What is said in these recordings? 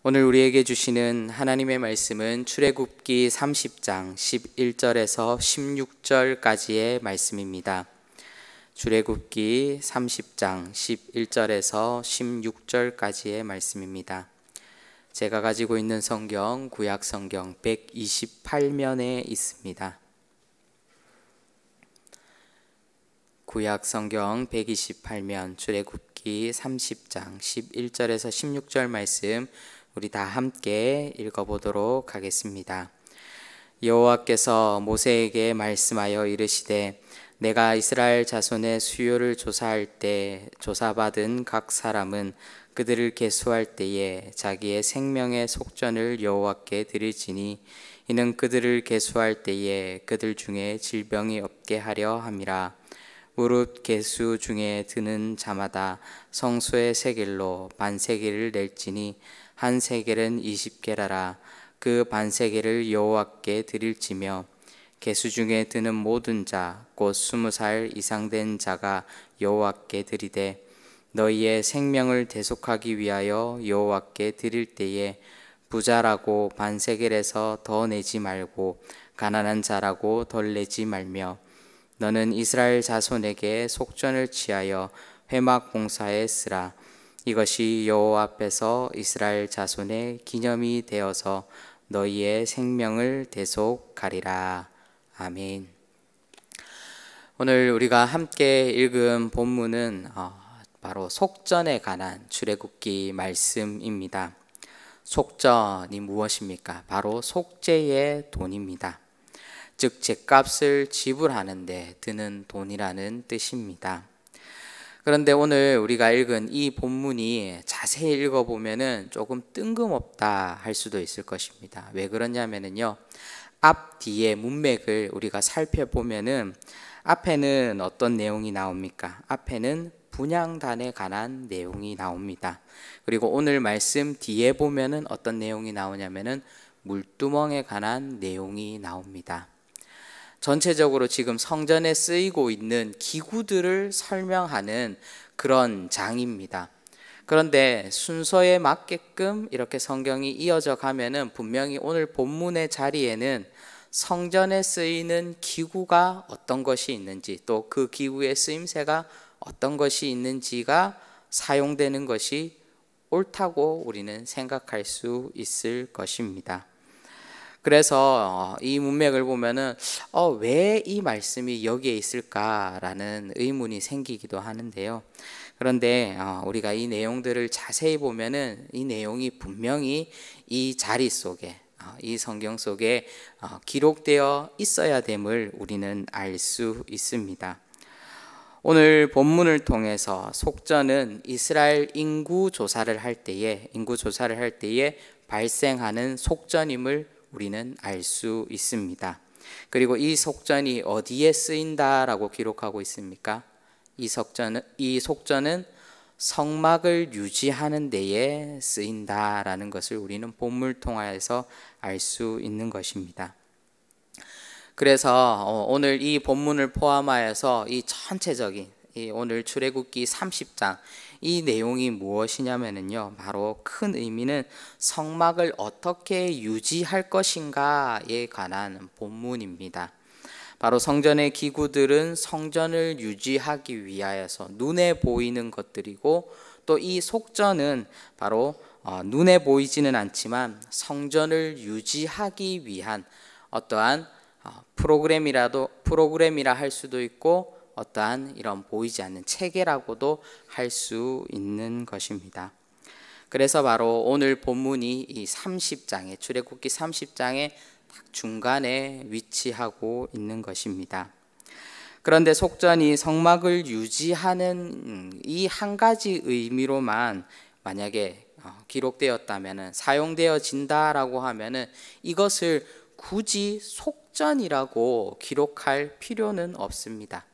오늘 우리에게 주시는 하나님의 말씀은 출애굽기 30장 11절에서 16절까지의 말씀입니다. 출애굽기 30장 11절에서 16절까지의 말씀입니다. 제가 가지고 있는 성경 구약 성경 128면에 있습니다. 구약 성경 128면 출애굽기 30장 11절에서 16절 말씀 우리 다 함께 읽어보도록 하겠습니다. 여호와께서 모세에게 말씀하여 이르시되 내가 이스라엘 자손의 수요를 조사할 때 조사받은 각 사람은 그들을 계수할 때에 자기의 생명의 속전을 여호와께 드릴지니 이는 그들을 계수할 때에 그들 중에 질병이 없게 하려 함이라. 무릇 계수 중에 드는 자마다 성소의 세겔로 반세겔을 낼지니 한 세겔은 20게라라. 그 반세겔을 여호와께 드릴지며 계수 중에 드는 모든 자 곧 20살 이상 된 자가 여호와께 드리되 너희의 생명을 대속하기 위하여 여호와께 드릴 때에 부자라고 반세겔에서 더 내지 말고 가난한 자라고 덜 내지 말며 너는 이스라엘 자손에게 속전을 취하여 회막 봉사에 쓰라. 이것이 여호와 앞에서 이스라엘 자손의 기념이 되어서 너희의 생명을 대속하리라. 아멘. 오늘 우리가 함께 읽은 본문은 바로 속전에 관한 출애굽기 말씀입니다. 속전이 무엇입니까? 바로 속죄의 돈입니다. 즉 죗값을 지불하는 데 드는 돈이라는 뜻입니다. 그런데 오늘 우리가 읽은 이 본문이 자세히 읽어보면은 조금 뜬금없다 할 수도 있을 것입니다. 왜 그러냐면요, 앞 뒤의 문맥을 우리가 살펴보면은 앞에는 어떤 내용이 나옵니까? 앞에는 분향단에 관한 내용이 나옵니다. 그리고 오늘 말씀 뒤에 보면은 어떤 내용이 나오냐면은 물두멍에 관한 내용이 나옵니다. 전체적으로 지금 성전에 쓰이고 있는 기구들을 설명하는 그런 장입니다. 그런데 순서에 맞게끔 이렇게 성경이 이어져 가면은 분명히 오늘 본문의 자리에는 성전에 쓰이는 기구가 어떤 것이 있는지 또 그 기구의 쓰임새가 어떤 것이 있는지가 사용되는 것이 옳다고 우리는 생각할 수 있을 것입니다. 그래서 이 문맥을 보면은 왜 이 말씀이 여기에 있을까라는 의문이 생기기도 하는데요. 그런데 우리가 이 내용들을 자세히 보면은 이 내용이 분명히 이 자리 속에 이 성경 속에 기록되어 있어야 됨을 우리는 알 수 있습니다. 오늘 본문을 통해서 속전은 이스라엘 인구 조사를 할 때에 발생하는 속전임을 우리는 알 수 있습니다. 그리고 이 속전이 어디에 쓰인다라고 기록하고 있습니까? 이 속전은 성막을 유지하는 데에 쓰인다라는 것을 우리는 본문을 통하여서 알 수 있는 것입니다. 그래서 오늘 이 본문을 포함하여서 이 전체적인 오늘 출애굽기 30장 이 내용이 무엇이냐면요, 바로 큰 의미는 성막을 어떻게 유지할 것인가에 관한 본문입니다. 바로 성전의 기구들은 성전을 유지하기 위하여서 눈에 보이는 것들이고 또 이 속전은 바로 눈에 보이지는 않지만 성전을 유지하기 위한 어떠한 프로그램이라 할 수도 있고 어떠한 이런 보이지 않는 체계라고도 할 수 있는 것입니다. 그래서 바로 오늘 본문이 이 30장에 출애굽기 30장의 딱 중간에 위치하고 있는 것입니다. 그런데 속전이 성막을 유지하는 이 한 가지 의미로만 만약에 기록되었다면 사용되어진다라고 하면은 이것을 굳이 속전이라고 기록할 필요는 없습니다.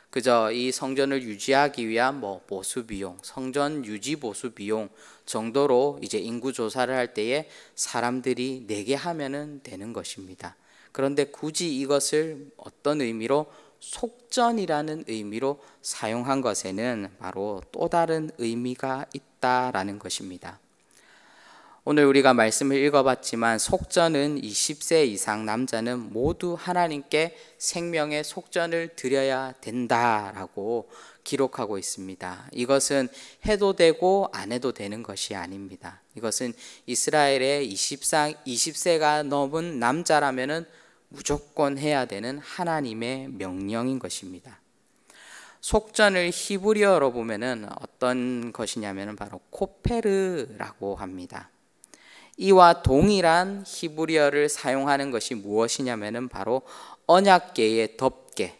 그저 이 성전을 유지하기 위한 보수 비용, 성전 유지 보수 비용 정도로 이제 인구 조사를 할 때에 사람들이 내게 하면은 되는 것입니다. 그런데 굳이 이것을 어떤 의미로 속전이라는 의미로 사용한 것에는 바로 또 다른 의미가 있다라는 것입니다. 오늘 우리가 말씀을 읽어봤지만 속전은 20세 이상 남자는 모두 하나님께 생명의 속전을 드려야 된다라고 기록하고 있습니다. 이것은 해도 되고 안 해도 되는 것이 아닙니다. 이것은 이스라엘의 20세가 넘은 남자라면 무조건 해야 되는 하나님의 명령인 것입니다. 속전을 히브리어로 보면은 어떤 것이냐면 바로 코페르라고 합니다. 이와 동일한 히브리어를 사용하는 것이 무엇이냐면은 바로 언약궤의 덮개,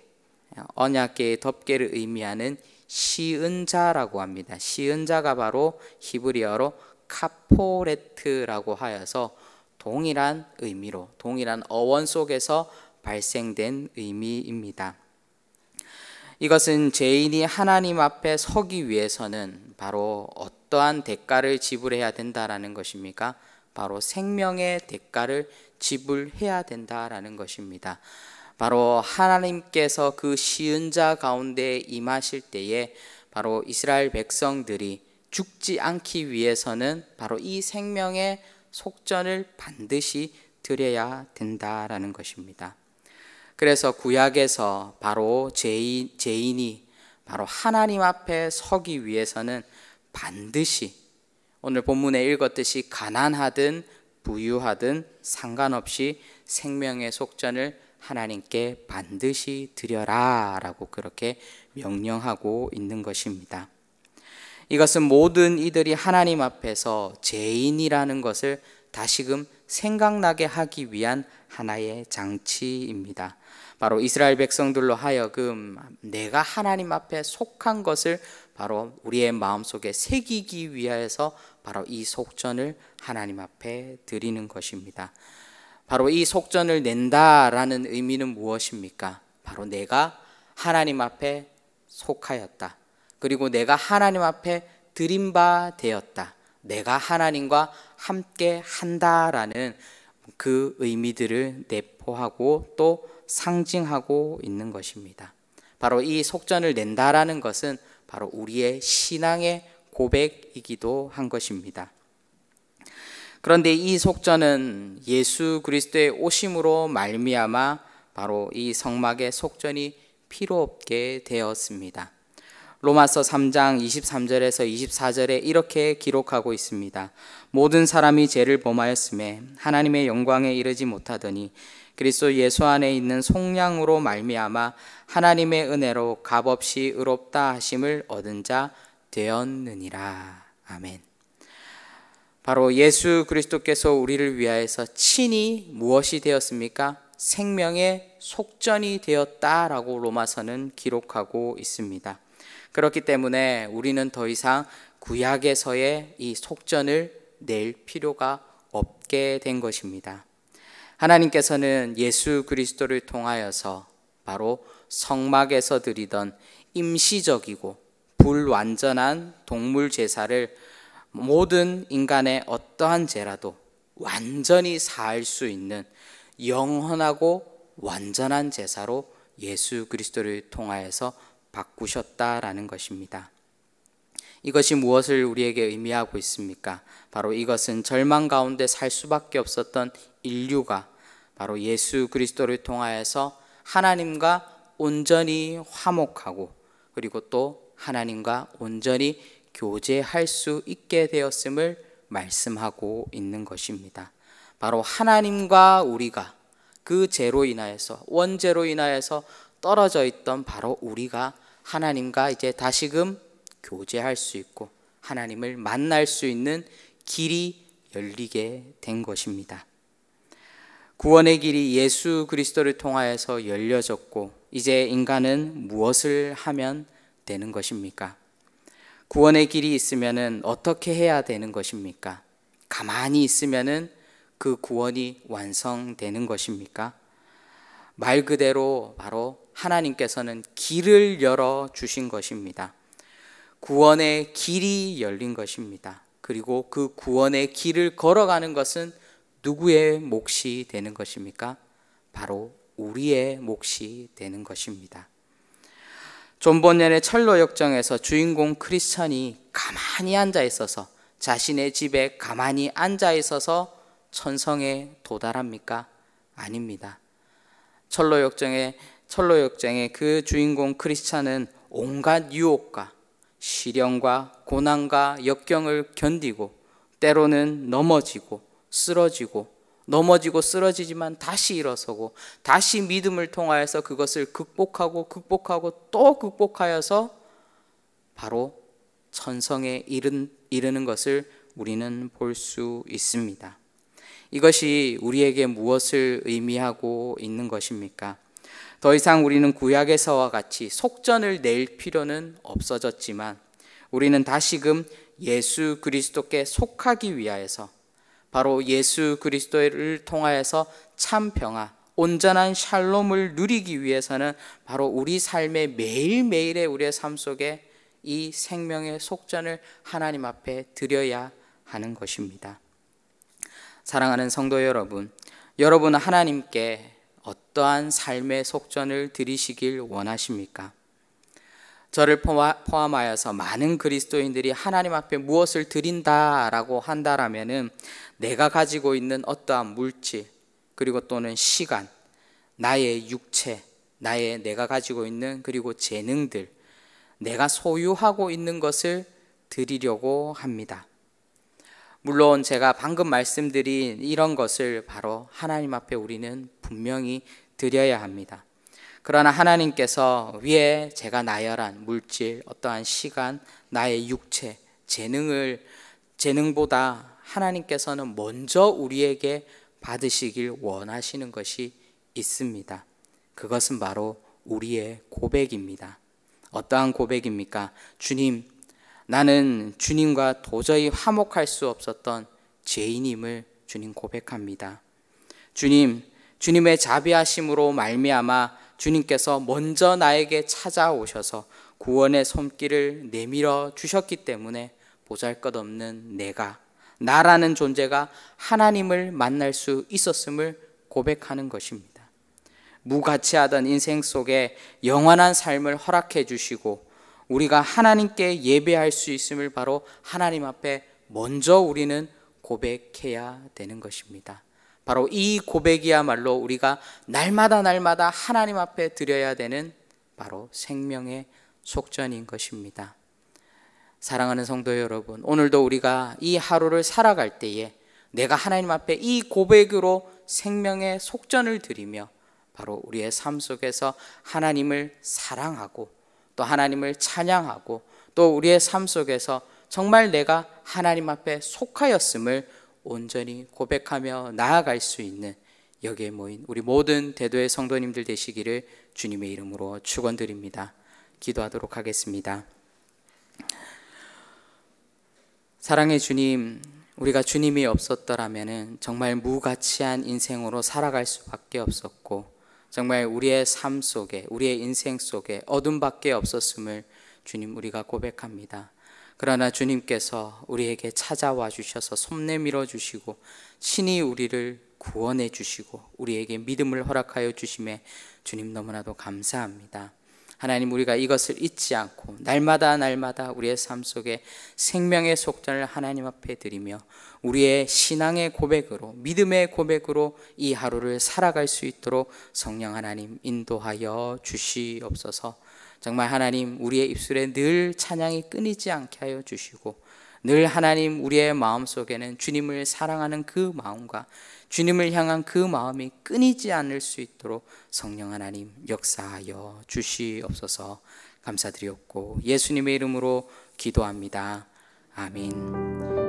언약궤의 덮개를 의미하는 시은자라고 합니다. 시은자가 바로 히브리어로 카포레트라고 하여서 동일한 의미로, 동일한 어원 속에서 발생된 의미입니다. 이것은 죄인이 하나님 앞에 서기 위해서는 바로 어떠한 대가를 지불해야 된다라는 것입니까? 바로 생명의 대가를 지불해야 된다라는 것입니다. 바로 하나님께서 그 시은자 가운데 임하실 때에 바로 이스라엘 백성들이 죽지 않기 위해서는 바로 이 생명의 속전을 반드시 드려야 된다라는 것입니다. 그래서 구약에서 바로 죄인이 바로 하나님 앞에 서기 위해서는 반드시 오늘 본문에 읽었듯이 가난하든 부유하든 상관없이 생명의 속전을 하나님께 반드시 드려라 라고 그렇게 명령하고 있는 것입니다. 이것은 모든 이들이 하나님 앞에서 죄인이라는 것을 다시금 생각나게 하기 위한 하나의 장치입니다. 바로 이스라엘 백성들로 하여금 내가 하나님 앞에 속한 것을 바로 우리의 마음속에 새기기 위해서 바로 이 속전을 하나님 앞에 드리는 것입니다. 바로 이 속전을 낸다라는 의미는 무엇입니까? 바로 내가 하나님 앞에 속하였다. 그리고 내가 하나님 앞에 드린 바 되었다. 내가 하나님과 함께 한다라는 그 의미들을 내포하고 또 상징하고 있는 것입니다. 바로 이 속전을 낸다라는 것은 바로 우리의 신앙의 고백이기도 한 것입니다. 그런데 이 속전은 예수 그리스도의 오심으로 말미암아 바로 이 성막의 속전이 필요 없게 되었습니다. 로마서 3장 23절에서 24절에 이렇게 기록하고 있습니다. 모든 사람이 죄를 범하였음에 하나님의 영광에 이르지 못하더니 그리스도 예수 안에 있는 속량으로 말미암아 하나님의 은혜로 값없이 의롭다 하심을 얻은 자 되었느니라. 아멘. 바로 예수 그리스도께서 우리를 위하여서 친히 무엇이 되었습니까? 생명의 속전이 되었다라고 로마서는 기록하고 있습니다. 그렇기 때문에 우리는 더 이상 구약에서의 이 속전을 낼 필요가 없게 된 것입니다. 하나님께서는 예수 그리스도를 통하여서 바로 성막에서 드리던 임시적이고 불완전한 동물 제사를 모든 인간의 어떠한 죄라도 완전히 사할 수 있는 영원하고 완전한 제사로 예수 그리스도를 통하여서 바꾸셨다라는 것입니다. 이것이 무엇을 우리에게 의미하고 있습니까? 바로 이것은 절망 가운데 살 수밖에 없었던 인류가 바로 예수 그리스도를 통하여서 하나님과 온전히 화목하고 그리고 또 하나님과 온전히 교제할 수 있게 되었음을 말씀하고 있는 것입니다. 바로 하나님과 우리가 그 죄로 인하여서 원죄로 인하여서 떨어져 있던 바로 우리가 하나님과 이제 다시금 교제할 수 있고 하나님을 만날 수 있는 길이 열리게 된 것입니다. 구원의 길이 예수 그리스도를 통하여서 열려졌고 이제 인간은 무엇을 하면 되는 것입니까? 구원의 길이 있으면은 어떻게 해야 되는 것입니까? 가만히 있으면은 그 구원이 완성되는 것입니까? 말 그대로 바로 하나님께서는 길을 열어 주신 것입니다. 구원의 길이 열린 것입니다. 그리고 그 구원의 길을 걸어가는 것은 누구의 몫이 되는 것입니까? 바로 우리의 몫이 되는 것입니다. 존 번연의 철로 역정에서 주인공 크리스천이 가만히 앉아 있어서 자신의 집에 가만히 앉아 있어서 천성에 도달합니까? 아닙니다. 철로역정의 그 주인공 크리스찬은 온갖 유혹과 시련과 고난과 역경을 견디고 때로는 넘어지고 쓰러지지만 다시 일어서고 다시 믿음을 통하여서 그것을 극복하고 또 극복하여서 바로 천성에 이르는 것을 우리는 볼 수 있습니다. 이것이 우리에게 무엇을 의미하고 있는 것입니까? 더 이상 우리는 구약에서와 같이 속전을 낼 필요는 없어졌지만 우리는 다시금 예수 그리스도께 속하기 위하여서 바로 예수 그리스도를 통하여서 참 평화, 온전한 샬롬을 누리기 위해서는 바로 우리 삶의 매일매일의 우리의 삶 속에 이 생명의 속전을 하나님 앞에 드려야 하는 것입니다. 사랑하는 성도 여러분, 여러분은 하나님께 어떠한 삶의 속전을 드리시길 원하십니까? 저를 포함하여서 많은 그리스도인들이 하나님 앞에 무엇을 드린다라고 한다라면은 내가 가지고 있는 어떠한 물질 그리고 또는 시간, 나의 육체, 내가 가지고 있는 그리고 재능들, 내가 소유하고 있는 것을 드리려고 합니다. 물론 제가 방금 말씀드린 이런 것을 바로 하나님 앞에 우리는 분명히 드려야 합니다. 그러나 하나님께서 위에 제가 나열한 물질, 어떠한 시간, 나의 육체, 재능보다 하나님께서는 먼저 우리에게 받으시길 원하시는 것이 있습니다. 그것은 바로 우리의 고백입니다. 어떠한 고백입니까? 주님, 나는 주님과 도저히 화목할 수 없었던 죄인임을 주님 고백합니다. 주님, 주님의 자비하심으로 말미암아 주님께서 먼저 나에게 찾아오셔서 구원의 손길을 내밀어 주셨기 때문에 보잘것없는 나라는 존재가 하나님을 만날 수 있었음을 고백하는 것입니다. 무가치하던 인생 속에 영원한 삶을 허락해 주시고 우리가 하나님께 예배할 수 있음을 바로 하나님 앞에 먼저 우리는 고백해야 되는 것입니다. 바로 이 고백이야말로 우리가 날마다 하나님 앞에 드려야 되는 바로 생명의 속전인 것입니다. 사랑하는 성도 여러분, 오늘도 우리가 이 하루를 살아갈 때에 내가 하나님 앞에 이 고백으로 생명의 속전을 드리며 바로 우리의 삶 속에서 하나님을 사랑하고 또 하나님을 찬양하고 또 우리의 삶 속에서 정말 내가 하나님 앞에 속하였음을 온전히 고백하며 나아갈 수 있는 여기에 모인 우리 모든 대도의 성도님들 되시기를 주님의 이름으로 축원드립니다. 기도하도록 하겠습니다. 사랑의 주님, 우리가 주님이 없었더라면 정말 무가치한 인생으로 살아갈 수밖에 없었고 정말 우리의 삶 속에 우리의 인생 속에 어둠밖에 없었음을 주님 우리가 고백합니다. 그러나 주님께서 우리에게 찾아와 주셔서 손 내밀어 주시고 친히 우리를 구원해 주시고 우리에게 믿음을 허락하여 주심에 주님 너무나도 감사합니다. 하나님, 우리가 이것을 잊지 않고 날마다 우리의 삶 속에 생명의 속전을 하나님 앞에 드리며 우리의 신앙의 고백으로 믿음의 고백으로 이 하루를 살아갈 수 있도록 성령 하나님 인도하여 주시옵소서. 정말 하나님, 우리의 입술에 늘 찬양이 끊이지 않게 하여 주시고 늘 하나님 우리의 마음 속에는 주님을 사랑하는 그 마음과 주님을 향한 그 마음이 끊이지 않을 수 있도록 성령 하나님 역사하여 주시옵소서. 감사드리옵고 예수님의 이름으로 기도합니다. 아멘.